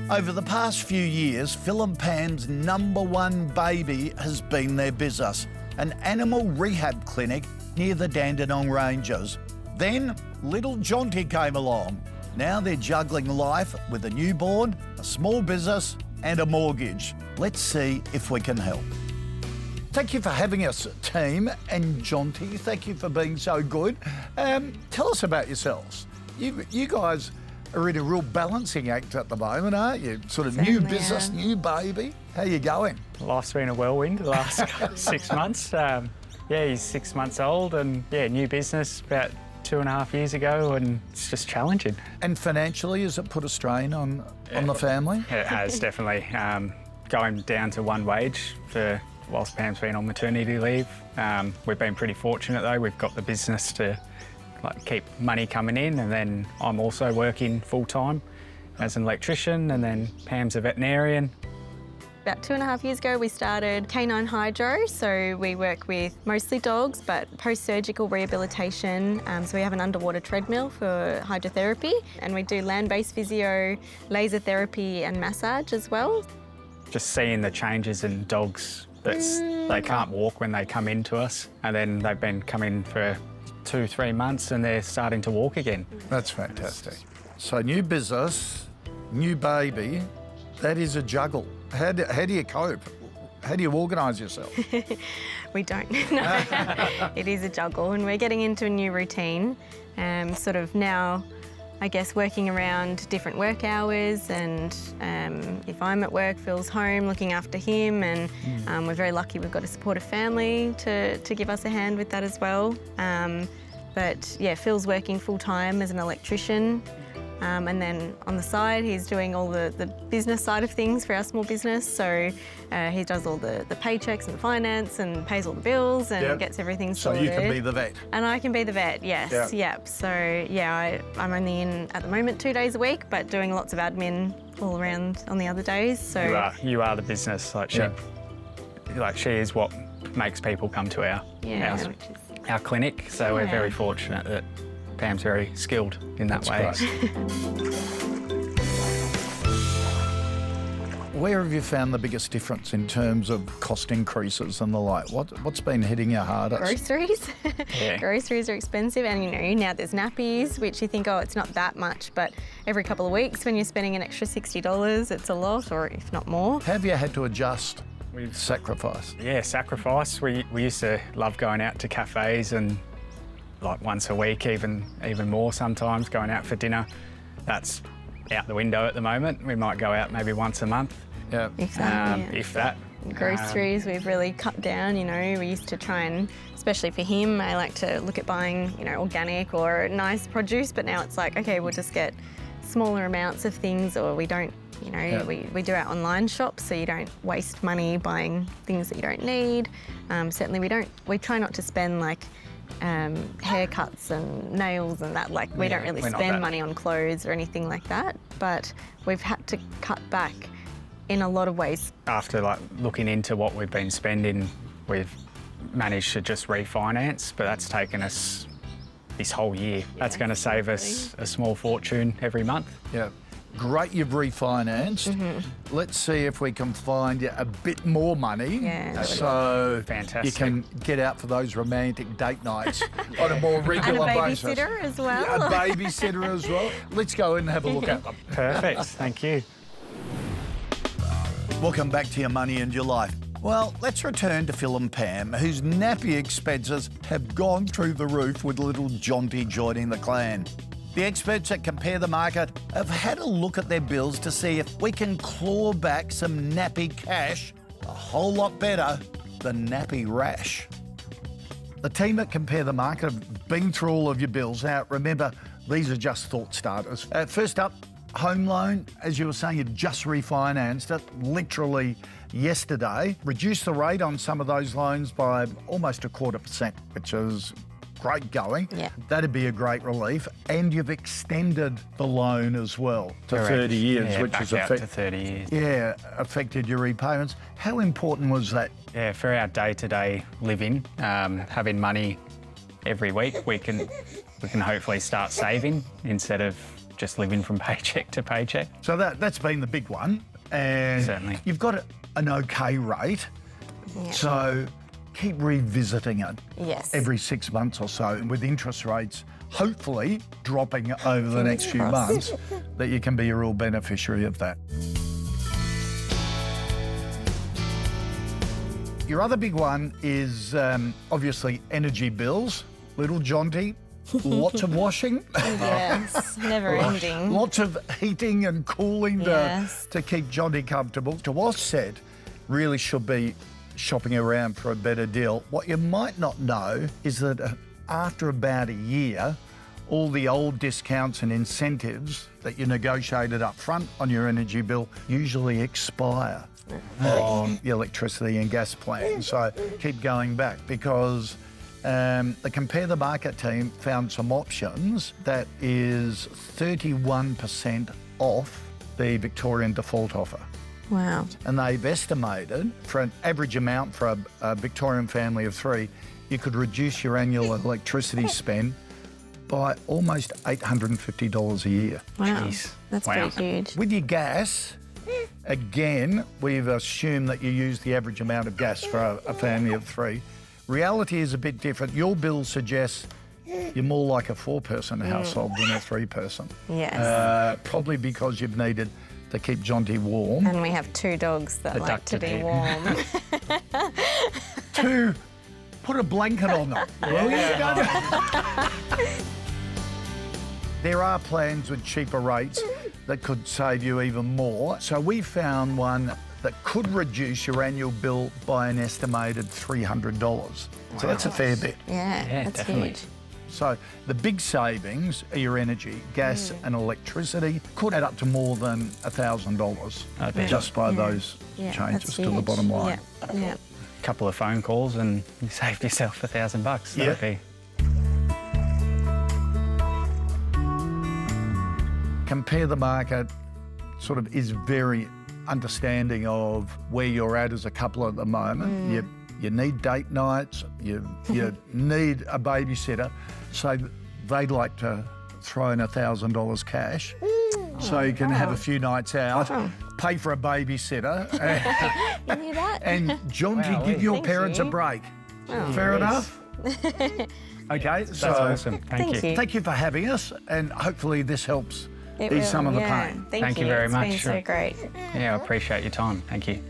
Over the past few years, Phil and Pam's #1 baby has been their business, an animal rehab clinic near the Dandenong Ranges. Then, little Jonty came along. Now they're juggling life with a newborn, a small business and a mortgage. Let's see if we can help. Thank you for having us, team, and Jonty, thank you for being so good. Tell us about yourselves. You guys are in a real balancing act at the moment, aren't you? Sort of Certainly, new business, new baby. How you going? Life's been a whirlwind the last 6 months. He's 6 months old and, new business about 2.5 years ago, and it's just challenging. And financially, has it put a strain on the family? It has, definitely. Going down to one wage for whilst Pam's been on maternity leave. We've been pretty fortunate though. We've got the business to keep money coming in, and then I'm also working full-time as an electrician, and then Pam's a veterinarian. About 2.5 years ago, we started Canine Hydro. So we work with mostly dogs, but post-surgical rehabilitation. So we have an underwater treadmill for hydrotherapy, and we do land-based physio, laser therapy and massage as well. Just seeing the changes in dogs, they can't walk when they come into us, and then they've been coming for 2-3 months and they're starting to walk again. That's fantastic. So new business, new baby, that is a juggle. How do you cope? How do you organise yourself? We don't. No. It is a juggle, and we're getting into a new routine. Sort of now, I guess, working around different work hours, and if I'm at work, Phil's home looking after him, and we're very lucky we've got a supportive family to give us a hand with that as well. But yeah, Phil's working full-time as an electrician, and then on the side he's doing all the business side of things for our small business. So he does all the paychecks and the finance and pays all the bills and gets everything sorted. So you can be the vet? And I can be the vet, yes. Yep. So yeah, I'm only in at the moment 2 days a week, but doing lots of admin all around on the other days. So you are the business. She is what makes people come to our clinic. So we're very fortunate that Pam's very skilled in that way. Where have you found the biggest difference in terms of cost increases and the like? What's been hitting you hardest? Groceries. Yeah. Groceries are expensive, and now there's nappies, which you think, oh, it's not that much, but every couple of weeks when you're spending an extra $60, it's a lot, or if not more. Have you had to adjust? Sacrifice? Yeah, sacrifice. We used to love going out to cafes, and once a week, even more sometimes, going out for dinner. That's out the window at the moment. We might go out maybe once a month. Yeah. If that. If that. Groceries, we've really cut down, we used to try and, especially for him, I like to look at buying, organic or nice produce, but now it's like, okay, we'll just get smaller amounts of things, or we don't, we do our online shops, so you don't waste money buying things that you don't need. Certainly we try not to spend haircuts and nails and that, we don't really spend money on clothes or anything like that, but we've had to cut back in a lot of ways. After looking into what we've been spending, we've managed to just refinance, but that's taken us this whole year. That's going to save us a small fortune every month. Yeah. Great you've refinanced. Let's see if we can find you a bit more money. Yeah. So fantastic. You can get out for those romantic date nights on a more regular basis. And a babysitter as well. Yeah, a babysitter as well. Let's go and have a look at them. Perfect, thank you. Welcome back to Your Money and Your Life. Well, let's return to Phil and Pam, whose nappy expenses have gone through the roof with little Jonty joining the clan. The experts at Compare the Market have had a look at their bills to see if we can claw back some nappy cash a whole lot better than nappy rash. The team at Compare the Market have been through all of your bills. Now, remember, these are just thought starters. First up, home loan. As you were saying, you've just refinanced it literally yesterday. Reduced the rate on some of those loans by almost 0.25%, which is great going. Yeah. That'd be a great relief. And you've extended the loan as well to 30 years, which is to 30 years. Yeah, affected your repayments. How important was that? Yeah, for our day-to-day living, having money every week, we can hopefully start saving instead of just living from paycheck to paycheck. So that's been the big one. And Certainly. you've got an okay rate. Yeah. So keep revisiting it Yes. every 6 months or so. And with interest rates hopefully dropping over the next few crossed. months, that you can be a real beneficiary of that. Your other big one is obviously energy bills. Little jaunty, lots of washing. Yes, never ending. Lots of heating and cooling Yes. to keep Johnny comfortable. To offset, really should be shopping around for a better deal. What you might not know is that after about a year, all the old discounts and incentives that you negotiated up front on your energy bill usually expire on the electricity and gas plan. So keep going back, because the Compare the Market team found some options that is 31% off the Victorian default offer. Wow. And they've estimated for an average amount for a Victorian family of 3, you could reduce your annual electricity spend by almost $850 a year. Wow. Jeez. That's Wow. pretty huge. With your gas, again, we've assumed that you use the average amount of gas for a family of 3. Reality is a bit different. Your bill suggests you're more like a 4-person household than a 3-person. Yes. Probably because you've needed to keep Jonty warm. And we have 2 dogs that like to Adapted be heat. warm. 2, put a blanket on them. Will you? There are plans with cheaper rates that could save you even more. So we found one that could reduce your annual bill by an estimated $300. So that's a fair bit. Yeah, that's definitely. huge. So the big savings are your energy, gas and electricity, could add up to more than $1,000 I bet. just by those Yeah, changes that's to the huge. bottom line. Yeah, yeah. Couple of phone calls and you saved yourself $1,000. Yeah. That'd be Compare the Market sort of is very understanding of where you're at as a couple at the moment. You need date nights, you need a babysitter, so they'd like to throw in $1,000 cash so you can have a few nights out, pay for a babysitter, You knew that? and Jonty, Wow, give your thank parents you. a break. Oh. Fair enough? Okay, that's so awesome. Thank you. thank you for having us, and hopefully this helps It ease will, some of the yeah. pain. Thank you very It's much. been so Sure. great. Yeah, I appreciate your time. Thank you.